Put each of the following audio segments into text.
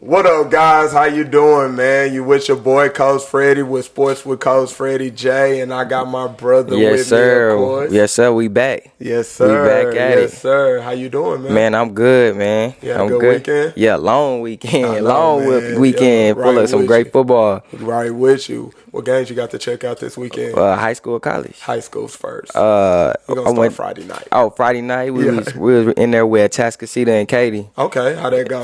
What up, guys? How you doing, man? You with your boy, Coach Freddie, with Sports with Coach Freddie J, and I got my brother with me, of course. Yes, sir. We back. Yes, sir. We back at it. Yes, sir. How you doing, man? Man, I'm good, man. You had I'm a good weekend? Yeah, long weekend. Know, man. Weekend Yeah, full of some great football. Right with you. What games you got to check out this weekend? High school or college? High school's first. We're going to start Friday night. Oh, Friday night? We was in there with Tascasita and Katie. Okay. How that go?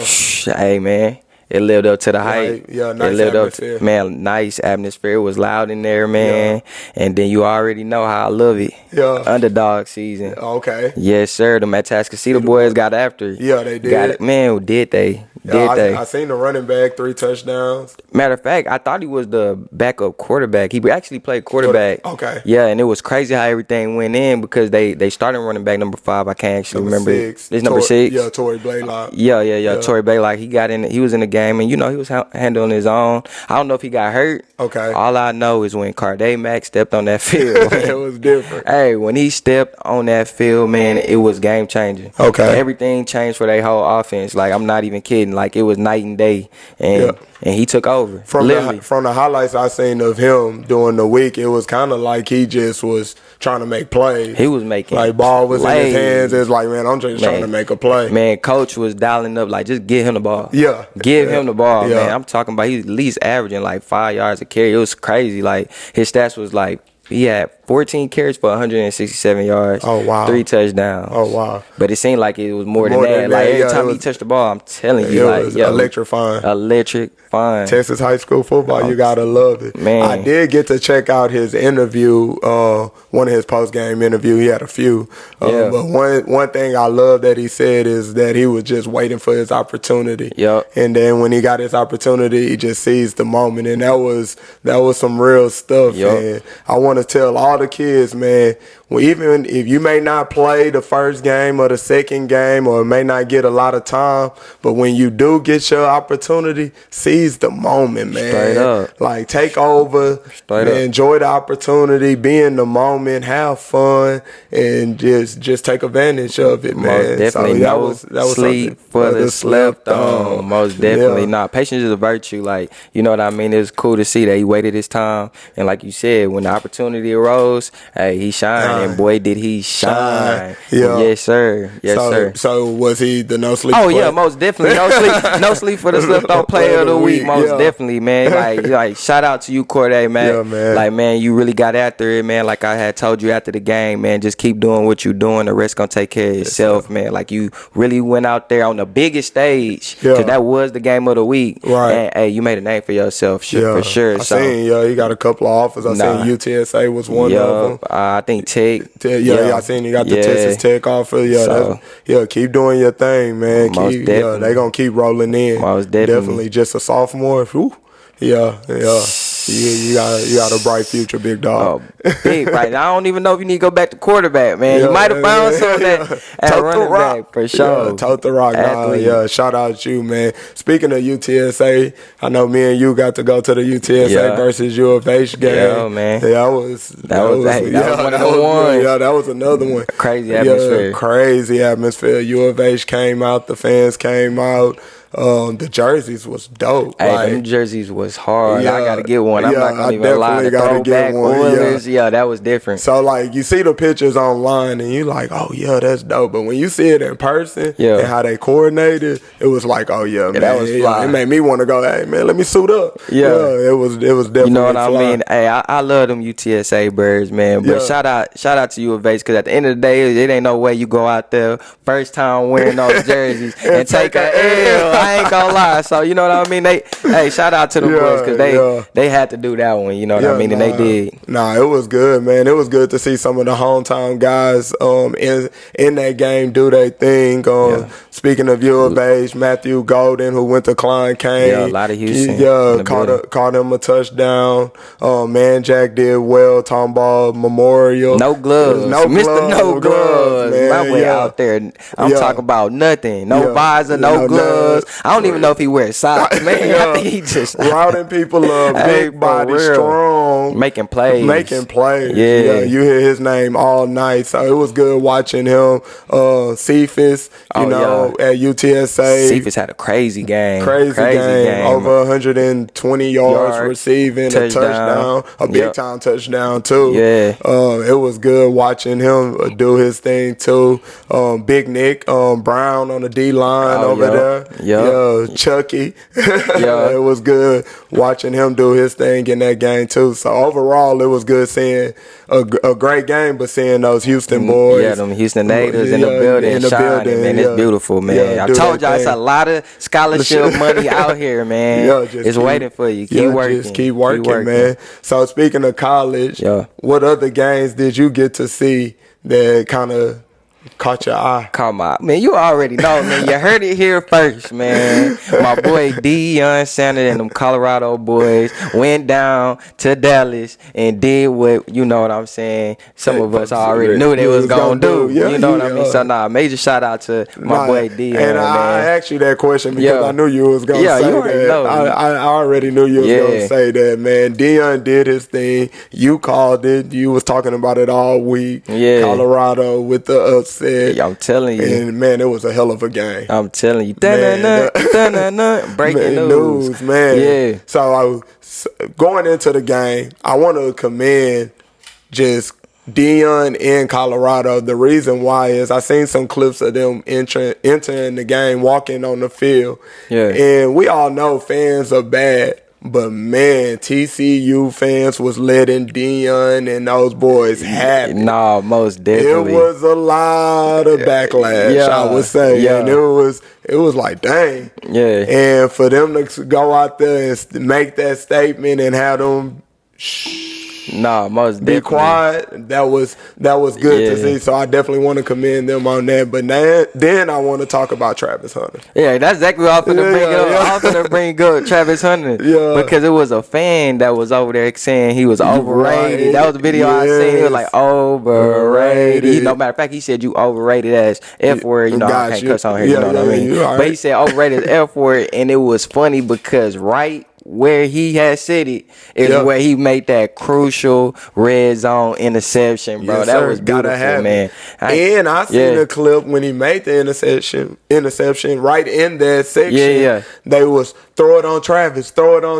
Hey, man. It lived up to the hype. Yeah, nice atmosphere. Nice atmosphere. It was loud in there, man. Yeah. And then you already know how I love it. Yeah. Underdog season. Okay. Yes, sir. The Tascasita boys got after it. Yeah, they did. Man, did they? I seen the running back, 3 touchdowns. Matter of fact, I thought he was the backup quarterback. He actually played quarterback. Okay. Yeah, and it was crazy how everything went in because they started running back number 5. I can't actually remember. 6. It's number 6. Yeah, Torrey Blaylock. Yeah. Torrey Blaylock. He was in the game, and he was handling his own. I don't know if he got hurt. Okay. All I know is when Carday Mack stepped on that field. It was different. Hey, when he stepped on that field, man, it was game changing. Okay. Everything changed for their whole offense. Like, I'm not even kidding. Like, it was night and day, and he took over. From the highlights I seen of him during the week, it was kind of like he just was trying to make plays. He was making ball was plays. in his hands. It's like, man, I'm just trying to make a play. Man, coach was dialing up like, just give him the ball. Yeah, give him the ball, yeah. Man. I'm talking about he's at least averaging like 5 yards a carry. It was crazy. Like his stats was like he had 14 carries for 167 yards. Oh, wow. 3 touchdowns. Oh, wow. But it seemed like it was more than that. Like every time he touched the ball, I'm telling you, it was electrifying. Electrifying. Texas high school football, you gotta love it. Man. I did get to check out his interview, one of his post-game interviews. He had a few. But one thing I love that he said is that he was just waiting for his opportunity. Yep. And then when he got his opportunity, he just seized the moment. And that was some real stuff. Yep. And I want to tell all the kids, man, even if you may not play the first game or the second game or may not get a lot of time, but when you do get your opportunity, seize the moment, man. Straight up. Like, take over, enjoy the opportunity, be in the moment, have fun, and just take advantage of it, man. Most definitely. So that was sleep for the slept on. Most definitely not. Patience is a virtue. Like, you know what I mean? It was cool to see that he waited his time. And like you said, when the opportunity arose, hey, he shined. And boy, did he shine. Yeah. Yes, sir. Yes, sir. So was he the no sleep? Oh, yeah, most definitely. No sleep for the slept on player of the week. Most definitely, man. Like, shout out to you, Corday, man. Yeah, man. Like, man, you really got after it, man. Like I had told you after the game, man, just keep doing what you're doing. The rest gonna take care of itself, man. Like, you really went out there on the biggest stage. Because that was the game of the week. Right. And, hey, you made a name for yourself, for sure. I seen, you got a couple of offers. I seen UTSA was one of them. I think Tech. I seen you got the Texas Tech offer. Keep doing your thing, man. They gonna keep rolling in. Most definitely. Just a sophomore. Whew. Yeah. You got a bright future, big dog. Oh, big, right? I don't even know if you need to go back to quarterback, man. You might have found something at running back for sure. Yeah, tote the rock. Shout out to you, man. Speaking of UTSA, I know me and you got to go to the UTSA versus U of H game. Yeah, man. That was one of the ones. Yeah, that was another one. Crazy atmosphere. Yeah, crazy atmosphere. U of H came out. The fans came out. The jerseys was dope. Hey, them jerseys was hard. I gotta get one. I'm not gonna even lie. The throwback Oilers, that was different. So, like, you see the pictures online and you like, oh yeah, that's dope. But when you see it in person and how they coordinated, it was like, oh yeah, man, that was fly. It made me want to go, hey man, let me suit up. Yeah, it was definitely. You know what fly. I mean? Hey, I love them UTSA birds, man. But shout out to U of H, because at the end of the day, it ain't no way you go out there first time wearing those jerseys and take a L. I ain't gonna lie. So, you know what I mean? Shout out to the boys, because they had to do that one, you know what I mean? And they did. Nah, it was good, man. It was good to see some of the hometown guys in that game do their thing. Speaking of U of H, Matthew Golden, who went to Klein Kane. Yeah, a lot of Houston. Caught him a touchdown. Man Jack did well. Tomball Memorial. No gloves. Mr. No gloves. Man. My way out there. I'm talking about nothing. No visor, no gloves. I don't even know if he wears socks, man. I think he just routing people up, big body, strong, making plays. Yeah, you hear his name all night. So it was good watching him. Cephas, at UTSA. Cephas had a crazy game. Crazy game. Over 120 yards receiving, touchdown, a big time touchdown too. Yeah. It was good watching him do his thing too. Big Nick Brown on the D line over there. Yeah, Chucky. It was good watching him do his thing in that game too. So overall, it was good seeing a great game, but seeing those Houston boys. Yeah, them Houston natives in the building shining, man. It's beautiful, man. I told y'all it's a lot of scholarship money out here, man. It's waiting for you. Keep working. Just keep working, man. So speaking of college, what other games did you get to see that kind of caught your eye? Come on, man. You already know, man. You heard it here first, man. My boy Deion Sanders and them Colorado boys went down to Dallas and did what, you know what I'm saying, some of us already knew they was going to do. You know what I mean? So, major shout out to my boy Deion, and I asked you that question because I knew you was going to say that. I already knew you was going to say that, man. Deion did his thing. You called it. You was talking about it all week. Colorado with the upset. I'm telling you. And, man, it was a hell of a game. I'm telling you. Breaking news. Man. Yeah. So, going into the game, I want to commend just Deion in Colorado. The reason why is I seen some clips of them entering the game, walking on the field. Yeah. And we all know fans are bad. But, man, TCU fans was letting Deion and those boys have it. No, most definitely. It was a lot of backlash, I would say. And it was like, dang. Yeah. And for them to go out there and make that statement and have them most definitely. Be quiet. That was good to see. So I definitely want to commend them on that. But then I want to talk about Travis Hunter. Yeah, that's exactly what I was going to bring up. I was going to bring up Travis Hunter. Because it was a fan that was over there saying he was overrated. Right. That was the video I seen. He was like, overrated. No matter of fact, he said you overrated as F word. You know, I can't cuss on here. You know what I mean? But he said overrated as F word. And it was funny because where he had said it is where he made that crucial red zone interception, bro. That was beautiful, man. And I seen the clip when he made the interception right in that section. They was throw it on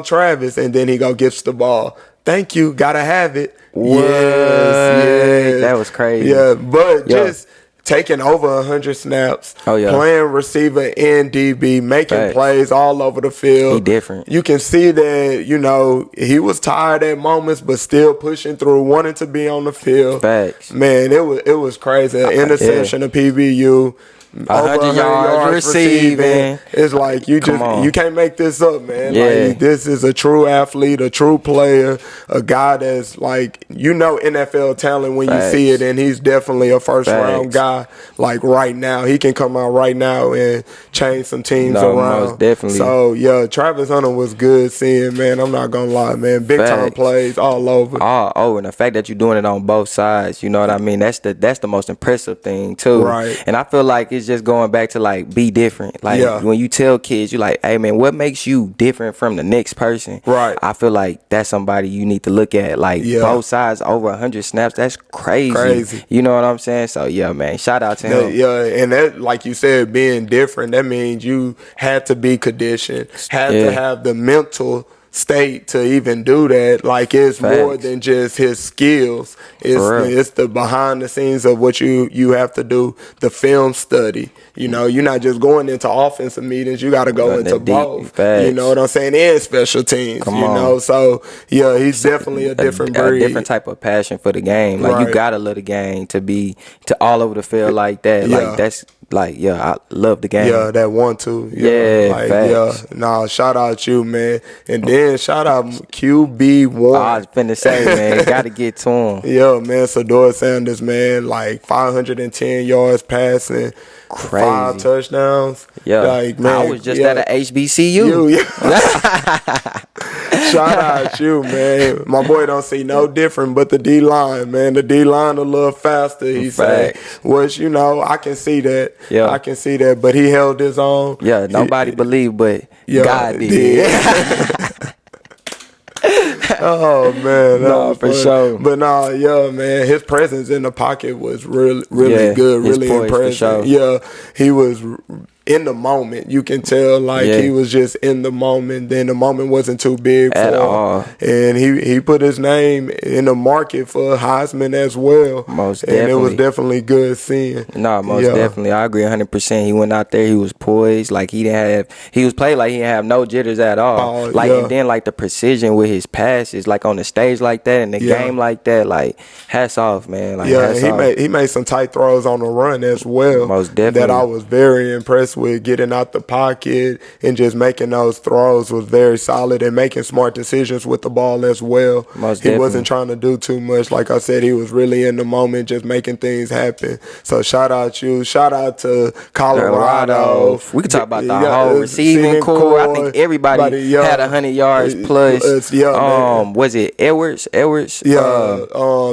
Travis, and then he gets the ball. Thank you, gotta have it. Yes, that was crazy. Yeah, but just taking over 100 snaps, playing receiver and DB, making plays all over the field. He different. You can see that, he was tired at moments, but still pushing through, wanting to be on the field. Facts. Man, it was crazy. An interception of PBU. 100 yards receiving. It's like you can't make this up, man. Like, this is a true athlete, a true player, a guy that's like, NFL talent when you see it, and he's definitely a first round guy. Like right now, he can come out right now and change some teams around. Most definitely. So Travis Hunter was good seeing, man. I'm not gonna lie, man. Big time plays all over. And the fact that you're doing it on both sides, you know what I mean? That's the most impressive thing too. Right. And I feel like it's just going back to like be different. Like when you tell kids, you like, hey man, what makes you different from the next person? Right. I feel like that's somebody you need to look at. Like both sides over 100 snaps. That's crazy. You know what I'm saying? So man, shout out to him. And that, like you said, being different, that means you had to be conditioned, had to have the mental state to even do that. Like, it's more than just his skills. It's the behind the scenes of what you have to do, the film study. You're not just going into offensive meetings. You got to go into both. You know what I'm saying? And special teams. So he's definitely a different breed. A different type of passion for the game. Like you gotta love the game to be to all over the field like that. Like that's like I love the game. That 1-2. Shout out you, man. And then shout out QB1. I was finna say, man, gotta get to him. Man, Sador Sanders, man, like 510 yards passing, crazy. 5 touchdowns. Like, man, I was just at a HBCU. Shout out you, man. My boy don't see no different but the D-line, man. The D-line a little faster, he said. Which, you know, I can see that. Yeah. I can see that. But he held his own. Yeah, nobody believed, but God did. Oh man, no, for sure. But nah, yeah, man, his presence in the pocket was really good, really impressive. Sure. Yeah, he was in the moment. You can tell, like he was just in the moment. Then the moment wasn't too big at for all, him. And he put his name in the market for Heisman as well. Most definitely, and it was definitely good seeing. No, most definitely, I agree 100%. He went out there, he was poised, like he was played like he didn't have no jitters at all. And then like the precision with his passes, like on the stage like that, in the game like that, like hats off, man. Like, he made some tight throws on the run as well. Most definitely, that I was very impressed with, getting out the pocket and just making those throws was very solid, and making smart decisions with the ball as well. He wasn't trying to do too much. Like I said, he was really in the moment, just making things happen. So shout out you. Shout out to Colorado. We could talk about the whole receiving core. I think everybody had 100 yards plus. Was it Edwards? Yeah.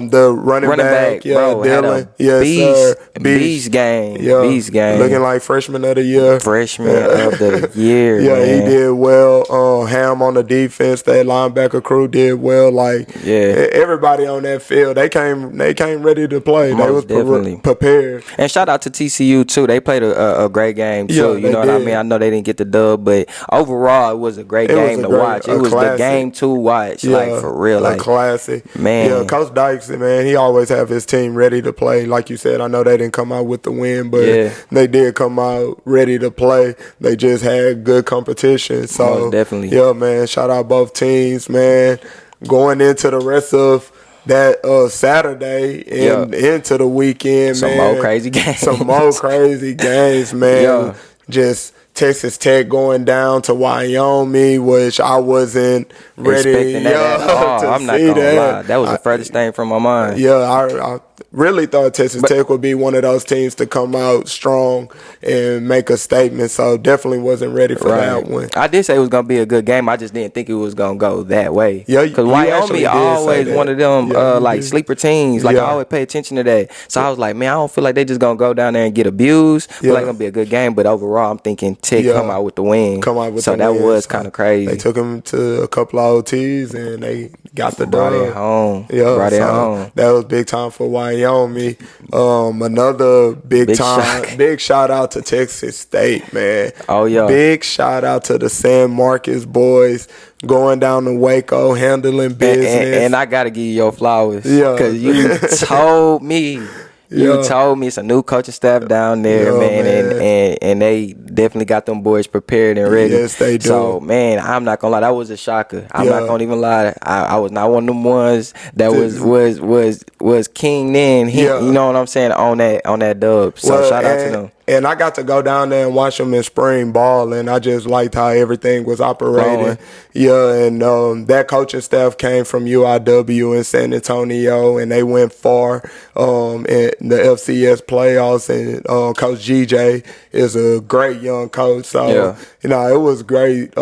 The running back. Yeah, bro, Dylan. Yes, Beast game. Beast game. Looking like freshman of the year. Freshman of the year. Yeah, man. He did well. Ham on the defense, that linebacker crew did well. Like everybody on that field, they came ready to play. Most they was prepared. And shout out to TCU too. They played a great game too. Yeah, you know what I mean? I know they didn't get the dub, but overall it was a great game to watch. It was the game to watch, like for real, like classic. Man, yeah, Coach Dykes, man, he always have his team ready to play. Like you said, I know they didn't come out with the win, but they did come out ready to play. They just had good competition. So most definitely, yeah, man. Shout out both teams, man. Going into the rest of that Saturday and into the weekend, some more crazy games. Some more crazy games, man. Just Texas Tech going down to Wyoming, which I wasn't ready expecting that at all. I'm not gonna lie. That was the furthest thing from my mind. Yeah, I really thought Texas Tech would be one of those teams to come out strong and make a statement, so definitely wasn't ready for that one. I did say it was going to be a good game. I just didn't think it was going to go that way. Yeah, because Wyoming always one of them like sleeper teams. Like I always pay attention to that. So I was like, man, I don't feel like they just going to go down there and get abused. I feel like it's going to be a good game, but overall I'm thinking Tech come out with the win. So that was kind of crazy. They took them to a couple of OTs and they got the dub. Brought it home. Yeah, brought it home. That was big time for Wyoming. Another big shout out to Texas State, man. Oh yeah, big shout out to the San Marcos boys going down to Waco, handling business. And I gotta give you your flowers, because you told me. You told me it's a new coaching staff down there, man. And they definitely got them boys prepared and ready. Yes, they do. So, man, I'm not gonna lie, that was a shocker. I'm not gonna even lie. I was not one of them ones that was king then. You know what I'm saying, on that dub. So shout out to them. And I got to go down there and watch them in spring ball, and I just liked how everything was operating. Yeah, and that coaching staff came from UIW in San Antonio, and they went far in the FCS playoffs. And Coach GJ is a great young coach, so it was great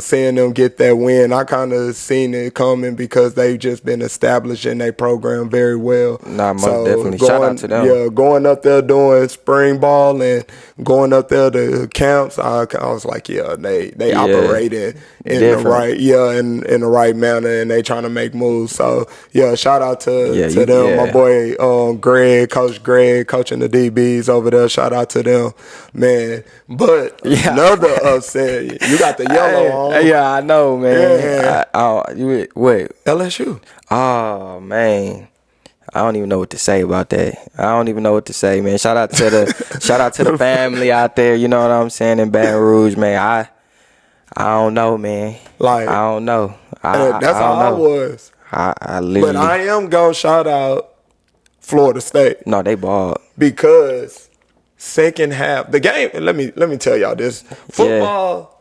seeing them get that win. I kind of seen it coming because they've just been establishing their program very well. Most definitely. Shout out to them. Yeah, going up there doing spring ball and going up there to camps, I was like, they operated in the right, in the right manner, and they trying to make moves. So shout out to them. My boy Greg, Coach Greg, coaching the DBs over there. Shout out to them, man. But another upset, you got the yellow on. Yeah, I know, man. Wait, LSU. Oh man. I don't even know what to say about that. I don't even know what to say, man. Shout out to the family out there, you know what I'm saying, in Baton Rouge, man. I don't know, man. Like, I don't know. That's how I was. I literally. But I am gonna shout out Florida State. No, they balled. Because second half, the game, let me tell y'all this. Football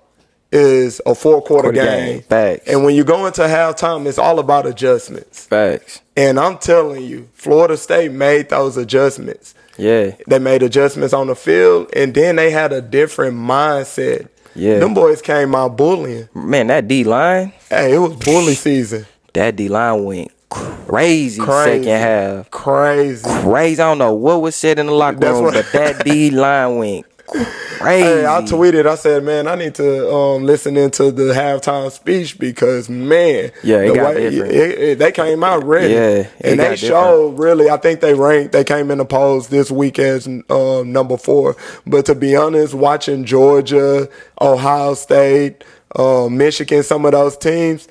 is a 4-quarter game. Facts. And when you go into halftime, it's all about adjustments. Facts. And I'm telling you, Florida State made those adjustments. Yeah. They made adjustments on the field, and then they had a different mindset Yeah. Them boys came out bullying. Man, that D-line. Hey, it was bully season. That D-line went crazy second half. Crazy. I don't know what was said in the locker room, but that D-line went crazy. Hey, I tweeted. I said, man, I need to listen into the halftime speech because, man, yeah, it got different. They came out ready. Yeah, and they showed really. I think they came in the polls this week as number 4. But to be honest, watching Georgia, Ohio State, Michigan, some of those teams,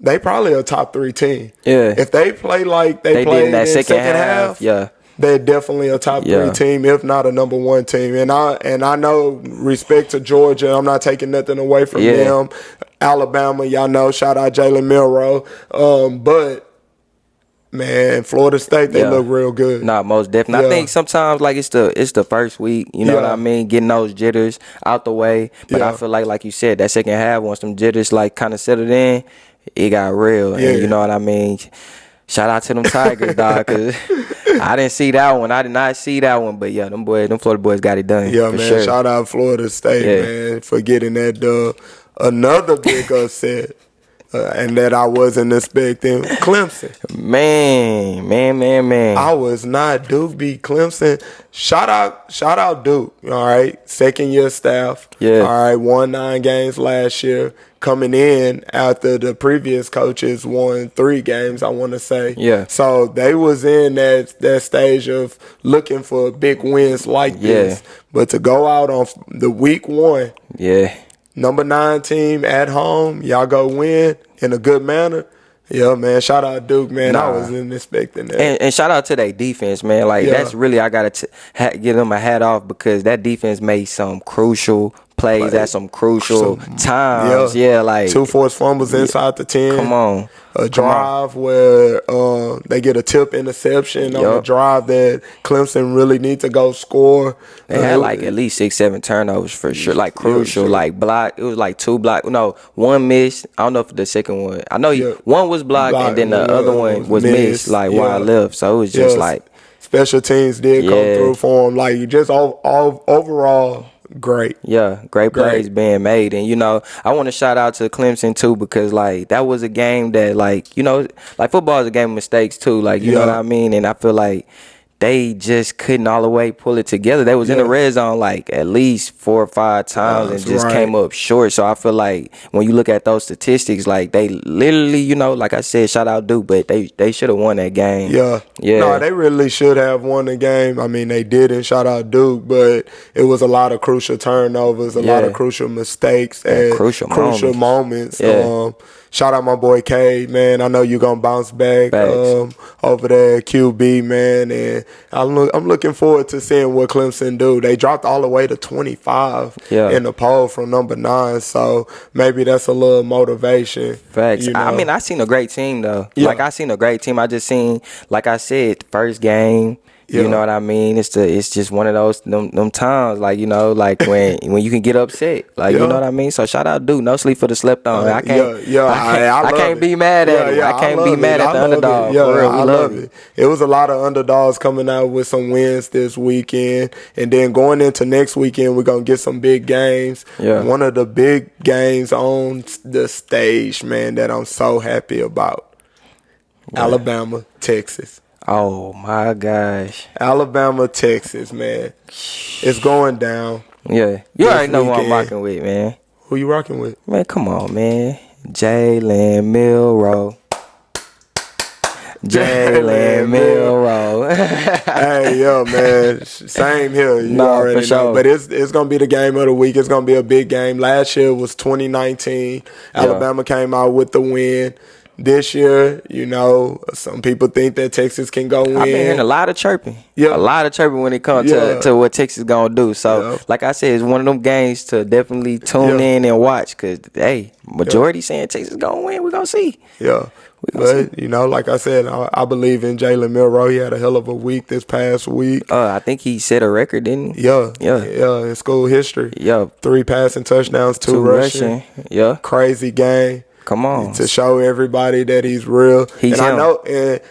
they probably a top 3 team. Yeah, if they play like they played in that second half, yeah. They're definitely a top 3 team, if not a number 1 team. And I know, respect to Georgia, I'm not taking nothing away from them. Alabama, y'all know, shout out Jalen Milroe. But man, Florida State, they look real good. Nah, most definitely. I think sometimes like it's the first week, you know what I mean, getting those jitters out the way. But I feel like you said, that second half, once them jitters like kind of settled in, it got real. And you know what I mean? Shout out to them Tigers, dog, because I didn't see that one. I did not see that one. But, yeah, them Florida boys got it done. Yeah, man, sure. Shout out Florida State, man, for getting that dub. Another big upset, and that I wasn't expecting, Clemson. Man. I was not. Duke beat Clemson. Shout out Duke, all right? Second-year staff. Yeah. All right, won 9 games last year. Coming in after the previous coaches won 3 games, I want to say. Yeah. So they was in that stage of looking for big wins like this. But to go out on the week 1, number 9 team at home, y'all go win in a good manner. Yeah, man. Shout out Duke, man. I wasn't expecting that. And shout out to their defense, man. That's really, I got to give them a hat off because that defense made some crucial plays at some crucial times. Like 2 forced fumbles inside the 10. Come on. A drive where they get a tip interception on a drive that Clemson really need to go score. They had at least 6-7 turnovers for sure. Crucial. Block. It was 2 block. No, 1 missed. I don't know if the second one. I know one was blocked and then the other one was missed while I left. So it was just special teams did come through for them. Just overall. Great. Yeah, great plays being made. And, I want to shout out to Clemson, too, because, that was a game that, football is a game of mistakes, too. You know what I mean? And I feel like they just couldn't all the way pull it together. They was in the red zone, at least 4 or 5 times and just came up short. So I feel like when you look at those statistics, they literally, like I said, shout out Duke, but they should have won that game. Yeah. No, they really should have won the game. I mean, they didn't. Shout out Duke, but it was a lot of crucial turnovers, a lot of crucial mistakes, and crucial moments. Shout out my boy K, man. I know you're going to bounce back over there at QB, man. And I'm looking forward to seeing what Clemson do. They dropped all the way to 25 in the poll from number 9. So maybe that's a little motivation. Facts. I mean, I seen a great team, though. I seen a great team. I just seen, like I said, first game. You know what I mean? It's just one of those them times, when you can get upset, you know what I mean. So shout out Duke, no sleep for the slept on. I can't be mad at it. I can't be mad at the underdog. For real, we love it. It was a lot of underdogs coming out with some wins this weekend, and then going into next weekend, we're gonna get some big games. One of the big games on the stage, man, that I'm so happy about. Alabama, Texas. Oh, my gosh. Alabama, Texas, man. It's going down. Yeah. You already know who I'm rocking with, man. Who you rocking with? Man, come on, man. Jalen Milroe. Jalen Milroe. Hey, yo, man. Same here. You already know. But it's going to be the game of the week. It's going to be a big game. Last year was 2019. Alabama came out with the win. This year, some people think that Texas can go win. I've been hearing a lot of chirping. A lot of chirping when it comes to what Texas going to do. So, like I said, it's one of them games to definitely tune in and watch because, hey, majority saying Texas going to win. We're going to see. Yeah. But, like I said, I believe in Jalen Milroe. He had a hell of a week this past week. I think he set a record, didn't he? Yeah, in school history. 3 passing touchdowns, 2 rushing. Yeah. Crazy game. Come on. To show everybody that he's real. He's him.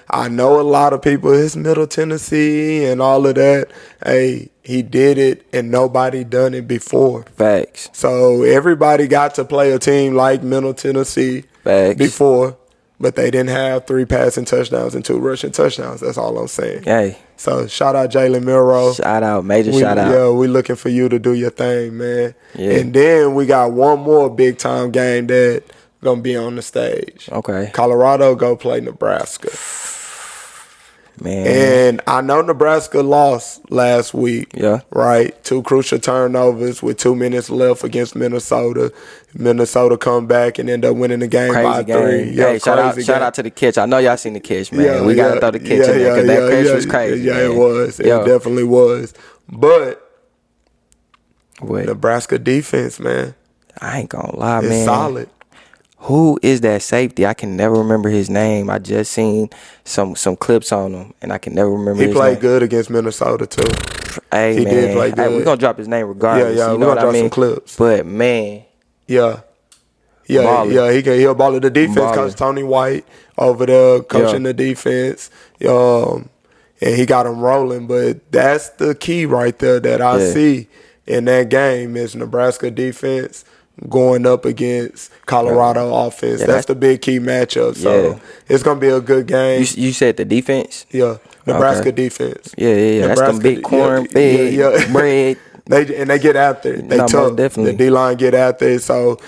I know a lot of people, it's Middle Tennessee and all of that. Hey, he did it and nobody done it before. Facts. So everybody got to play a team like Middle Tennessee before, but they didn't have 3 passing touchdowns and 2 rushing touchdowns. That's all I'm saying. Hey. So shout out Jalen Milroe. Shout out, shout out. Yeah, we looking for you to do your thing, man. Yeah. And then we got one more big time game that gonna be on the stage. Okay. Colorado go play Nebraska. Man. And I know Nebraska lost last week. Yeah. Right? 2 crucial turnovers with 2 minutes left against Minnesota. Minnesota come back and end up winning the game by 3. Yeah, hey, shout out to the catch. I know y'all seen the catch, man. Yeah, we gotta throw the catch in there because that catch was crazy. Yeah, man. it was. It definitely was. But what? Nebraska defense, man. I ain't gonna lie, it's man. solid. Who is that safety? I can never remember his name. I just seen some clips on him, and I can never remember his name. He played good against Minnesota, too. Hey, he man. did play good. Hey, we're going to drop his name regardless. Yeah, you we're know going to drop some clips. But, man. Yeah, baller. he'll ball at the defense. Coach Tony White over there coaching the defense. And he got him rolling. But that's the key right there that I see in that game is Nebraska defense going up against Colorado offense. That's the big key matchup. So it's going to be a good game. You said the defense? Yeah, Nebraska defense. Yeah. That's them big corn, big bread. They get after it. They tough. Definitely. The D-line get after it. So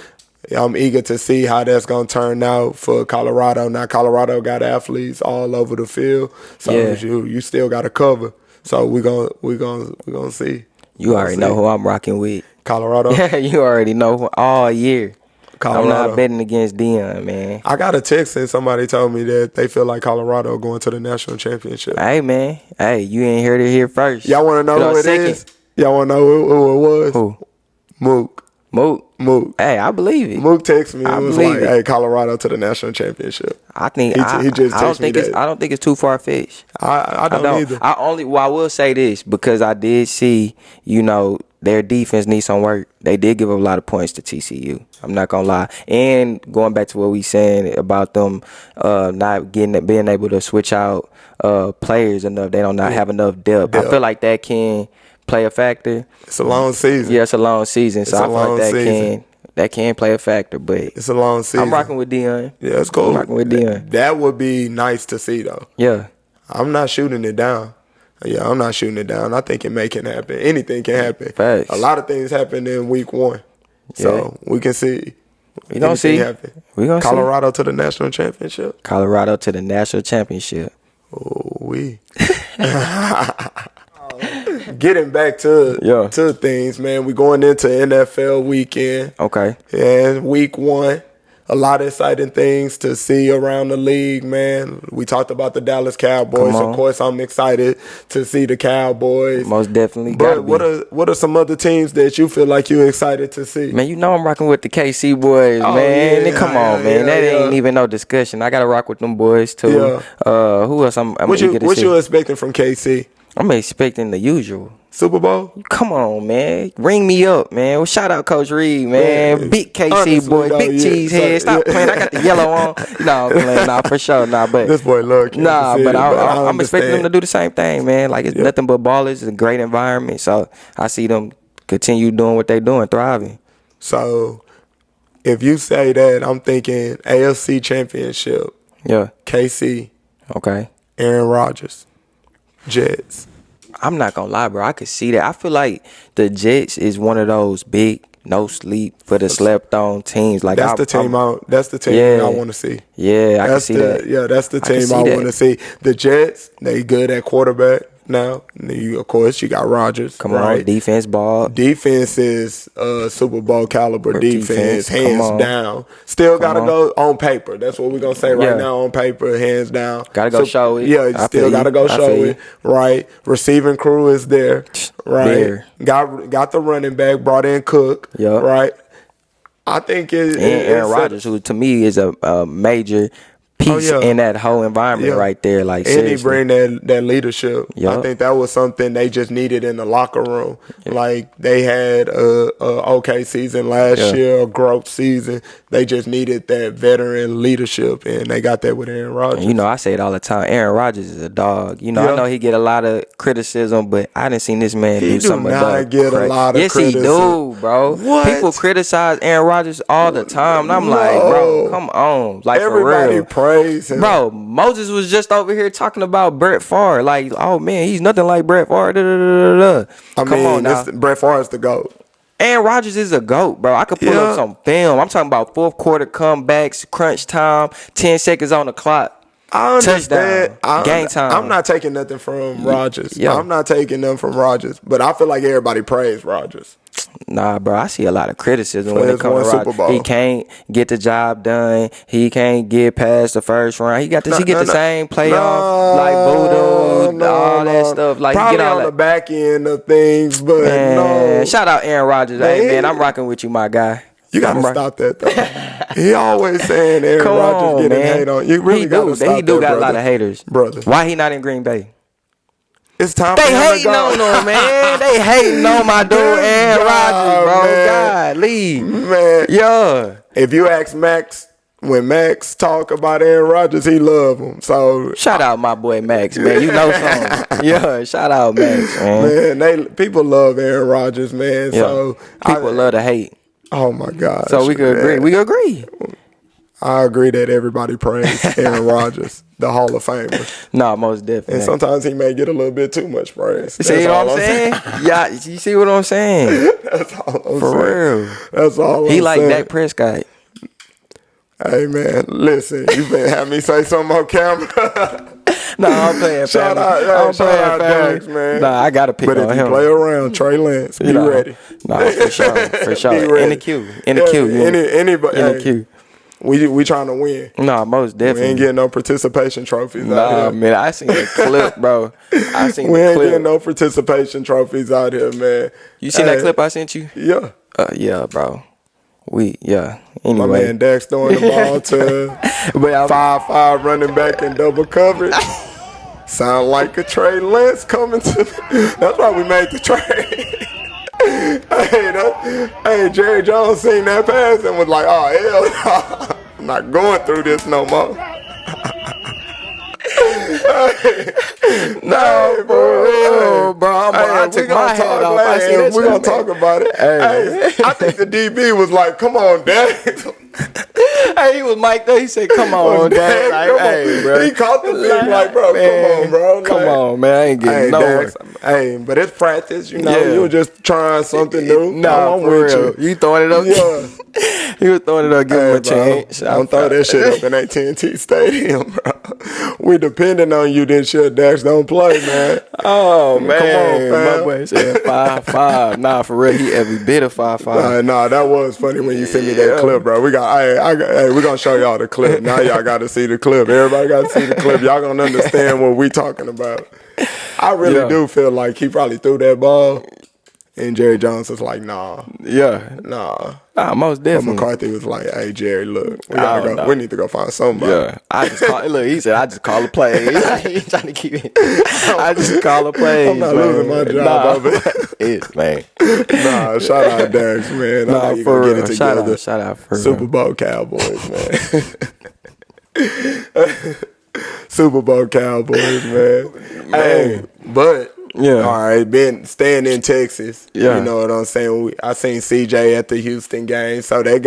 I'm eager to see how that's going to turn out for Colorado. Now, Colorado got athletes all over the field. So you still got to cover. So we're gonna see. You already know who I'm rocking with. Colorado? Yeah, you already know all year. Colorado. I'm not betting against Deion, man. I got a text and somebody told me that they feel like Colorado going to the national championship. Hey, man. Hey, you ain't heard it here first. Y'all want to know who it is? Y'all want to know who it was? Who? Mook. Hey, I believe it. Mook texted me and was like, it. hey, Colorado to the national championship. I think he just texted me that. I don't think it's too far fetched. I don't either. I will say this because I did see, their defense needs some work. They did give up a lot of points to TCU. I'm not gonna lie. And going back to what we saying about them not being able to switch out players enough, they don't not have enough depth. I feel like that can play a factor. It's a long season. Yeah, it's a long season. So I feel like that can play a factor. But it's a long season. I'm rocking with Deion. Yeah, it's cool. I'm rocking with Deion. That would be nice to see though. Yeah. I'm not shooting it down. Yeah, I'm not shooting it down. I think it can happen. Anything can happen. Facts. A lot of things happen in week 1. So we can see. We gonna see. We gonna Colorado to the national championship. Colorado to the national championship. Oh, we. Getting back to things, man. We going into NFL weekend. Okay. And week 1. A lot of exciting things to see around the league, man. We talked about the Dallas Cowboys. Of course, I'm excited to see the Cowboys. Most definitely. But what are some other teams that you feel like you're excited to see? Man, I'm rocking with the KC boys, man. Yeah, come on, man. That ain't even no discussion. I got to rock with them boys, too. Yeah. Who else I'm what eager to see? What you expecting from KC? I'm expecting the usual. Super Bowl? Come on, man. Ring me up, man. Well, shout out Coach Reed, man. Big KC honestly, boy. Big cheese head. Stop playing. I got the yellow on. No, I'm playing. Nah, for sure. Nah, but this boy look. Nah, but I'm expecting them to do the same thing, man. Like, it's nothing but ballers. It's a great environment. So I see them continue doing what they're doing, thriving. So if you say that, I'm thinking AFC Championship. Yeah. KC. Okay. Aaron Rodgers. Jets. I'm not gonna lie, bro. I could see that. I feel like the Jets is one of those big no sleep for the slept on teams. Like that's the team I want to see. Yeah, I can see that. Yeah, that's the team I want to see. The Jets, they good at quarterback now. Of course, you got Rodgers. Come on, defense ball. Defense is Super Bowl caliber defense, hands down. Still got to go on paper. That's what we're going to say right now on paper, hands down. Got to go show it. Yeah, still got to go show it, right? Receiving crew is there, right? Got the running back, brought in Cook, right? I think Aaron Rodgers, who to me is a major piece peace in that whole environment right there. Like, and seriously. he bring that leadership. I think that was something they just needed in the locker room. Like, they had a okay season last year, a growth season. They just needed that veteran leadership, and they got that with Aaron Rodgers. You know, I say it all the time. Aaron Rodgers is a dog. You know, I know he get a lot of criticism, but I didn't see this man do some of that. He get a lot of criticism. Yes, he do, bro. What? People criticize Aaron Rodgers all the time, and I'm like, bro, come on. Like, everybody for real. praise him. Bro, Moses was just over here talking about Brett Favre. Like, oh, man, he's nothing like Brett Favre. Come on now. Brett Favre is the GOAT. Aaron Rodgers is a GOAT, bro. I could pull up some film. I'm talking about fourth quarter comebacks, crunch time, 10 seconds on the clock. I understand. Game time. I'm not taking nothing from Rodgers. Yeah. I'm not taking nothing from Rodgers. But I feel like everybody praised Rodgers. Nah, bro, I see a lot of criticism when it comes to Rodgers. He can't get the job done. He can't get past the first round. He get the same playoff, like voodoo, all that stuff. Like, probably get all on that. the back end of things, but no. Shout out Aaron Rodgers. Hey, man, I'm rocking with you, my guy. You gotta stop that though. He always saying Aaron Rodgers getting hate on. You really gotta stop that, he do got a lot of haters, brother. Why he not in Green Bay? It's time they for him hating to go. on him, man. They hating on my dude Aaron Rodgers, bro. God, leave. Man. Yeah. If you ask Max, when Max talk about Aaron Rodgers, he love him. So shout out my boy Max, man. You know something. Yeah, shout out Max, man. People love Aaron Rodgers, man. Yeah. So people love to hate. Oh my God. So we could agree. We agree. I agree that everybody praise Aaron Rodgers, the Hall of Famer. Nah, most definitely. And sometimes he may get a little bit too much praise. See what I'm saying? Yeah, you see what I'm saying? That's all I'm saying. For real. That's all I'm saying. He like Dak Prescott. Hey, man, listen, you been have me say something on camera. No, I'm playing. Shout out Dax, man. Nah, I gotta pick on him. But if you play around, Trey Lance, be ready. Nah, for sure. In the queue. In the queue. We trying to win. Nah, most definitely. We ain't getting no participation trophies out here. Nah, man, I seen the clip, bro. We ain't getting no participation trophies out here, man. You seen that clip I sent you? Yeah. Yeah, bro. Anyway. My man Dax throwing the ball to 5'5" running back in double coverage. Sound like a Trey Lance coming to. That's why we made the trade. Hey, Jerry Jones seen that pass and was like, oh, hell no. I'm not going through this no more. No, bro. I took my hat off. We're going to talk about it. Hey, I think the DB was like, come on, Dax. Hey, he was mic'd up. He said, come on, Dax. Like, hey, bro. He caught the thing like, bro, man, come on, bro. Come on, man. I ain't getting nowhere. Hey, but it's practice, you know. Yeah. You were just trying something new. No, I'm with you. You throwing it up? Yeah. He was throwing it up, give him a chance. Don't throw that shit up in AT&T Stadium, bro. We depending on you this shit, Dax. Don't play, man. Oh, man. Come on, fam. My boy said 5'5". Nah, for real, he every bit of 5'5". Nah, that was funny when you sent me that clip, bro. We're going to show y'all the clip. Now y'all got to see the clip. Everybody got to see the clip. Y'all going to understand what we talking about. I really do feel like he probably threw that ball, and Jerry Jones was like, nah. Yeah. Nah. Most definitely. But McCarthy was like, hey, Jerry, look, we need to go find somebody. Yeah. He said, I just call a play. He's trying to keep it. I just call a play. I'm not losing my job over it. It's, man. Nah, shout out Dax, man. Nah, you for get real. it together. Shout out for Super Bowl Cowboys, man. Super Bowl Cowboys, man. Hey, but all right, staying in Texas. Yeah. You know what I'm saying? I seen CJ at the Houston game, so that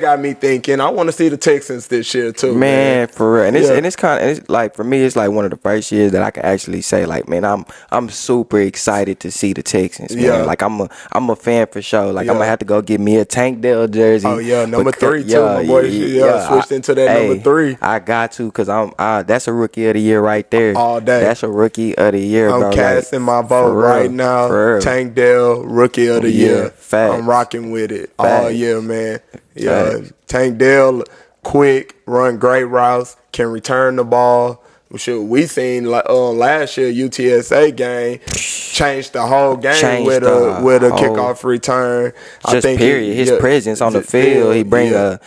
got me thinking. I want to see the Texans this year too, man. For real. And it's kind of like, for me, it's like one of the first years that I can actually say, like, man, I'm super excited to see the Texans. Man. Yeah. Like I'm a fan for sure. Like I'm gonna have to go get me a Tank Dell jersey. Oh yeah, number 3 too, my boy. Switched into that number 3. I got to, cause that's a rookie of the year right there. All day. That's a rookie of the year. I'm casting my vote right now. Tank Dell, Rookie of the Year. Facts. I'm rocking with it all year, man. Yeah, Tank Dell, quick, run great routes, can return the ball, Shoot, we seen like last year UTSA game changed the whole game with a kickoff return. I think period. His presence on the field, he bring a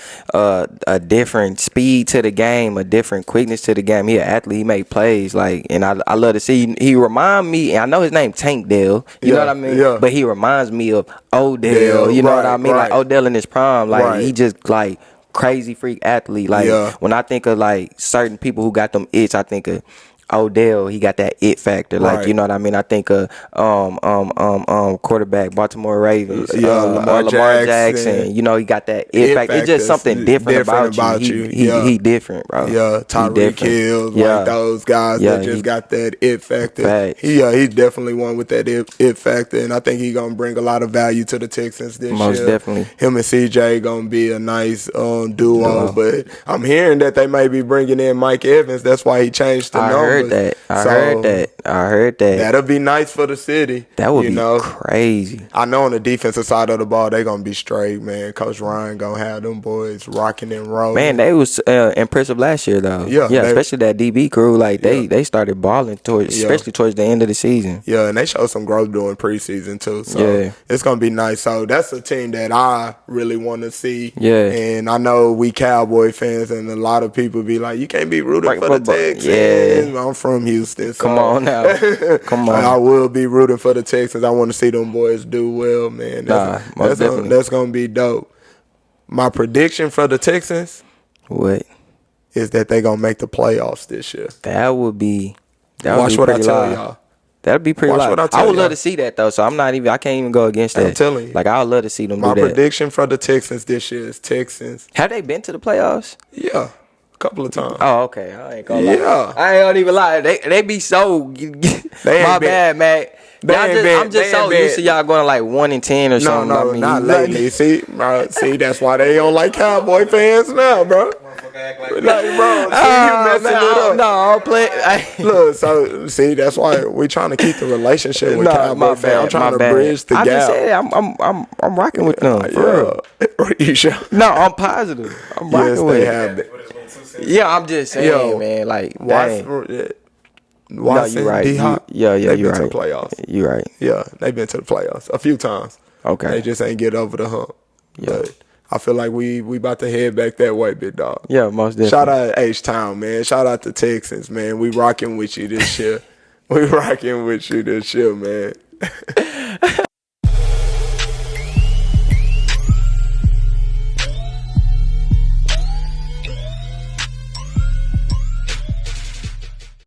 different speed to the game, a different quickness to the game. He an athlete. He make plays like, and I love to see. He remind me. And I know his name Tank Dell. You know what I mean? Yeah. But he reminds me of Odell. You know what I mean? Like Odell in his prime. Like he just like crazy freak athlete. Like when I think of like certain people who got them itch, I think of Odell. He got that it factor. Like you know what I mean? I think of quarterback Baltimore Ravens. Lamar Jackson. You know he got that it factor. It's just something different about you. He different, bro. Yeah, Tyreek Hill, like those guys that just got that it factor. He's definitely one with that it factor, and I think he's gonna bring a lot of value to the Texans this year. Most definitely. Him and CJ gonna be a nice duo. But I'm hearing that they may be bringing in Mike Evans. That's why he changed the number. I heard that. That'll be nice for the city. That would be crazy. I know on the defensive side of the ball, they're going to be straight, man. Coach Ryan going to have them boys rocking and rolling. Man, they was impressive last year, though. Yeah, especially that DB crew. Like, they started balling, especially towards the end of the season. Yeah, and they showed some growth during preseason, too. So it's going to be nice. So that's a team that I really want to see. Yeah. And I know we Cowboy fans and a lot of people be like, you can't be rooting for the Texans. Yeah. I'm from Houston. So Come on now. Come on. I will be rooting for the Texans. I want to see them boys do well, man. That's going to be dope. My prediction for the Texans is that they're going to make the playoffs this year. That would be Watch what I tell y'all. That'd be pretty live. I would love to see that, though, so I can't even go against that. I'm telling you. Like, I would love to see them do that. My prediction for the Texans this year is Texans. Have they been to the playoffs? Yeah. Couple of times. Oh, okay. I ain't gonna lie. I ain't even lie. They be so. My bad, man. I'm just so used to y'all going like 1-10 or something. No, not lately. See, that's why they don't like Cowboy fans now, bro. You messing it up. No, I'm playing. Look, so see, that's why we trying to keep the relationship with Cowboy fans. I'm trying to bridge the gap. I just said I'm rocking with them. For real. You sure? No, I'm positive. I'm rocking with them. Yeah, I'm just saying, man. Like, Watson, you're right. D-Hop, you're been right. to the playoffs. You're right. Yeah, they've been to the playoffs a few times. Okay. They just ain't get over the hump. Yeah. But I feel like we about to head back that way, big dog. Yeah, most definitely. Shout out H-Town, man. Shout out to Texans, man. We rocking with you this year. We rocking with you this year, man.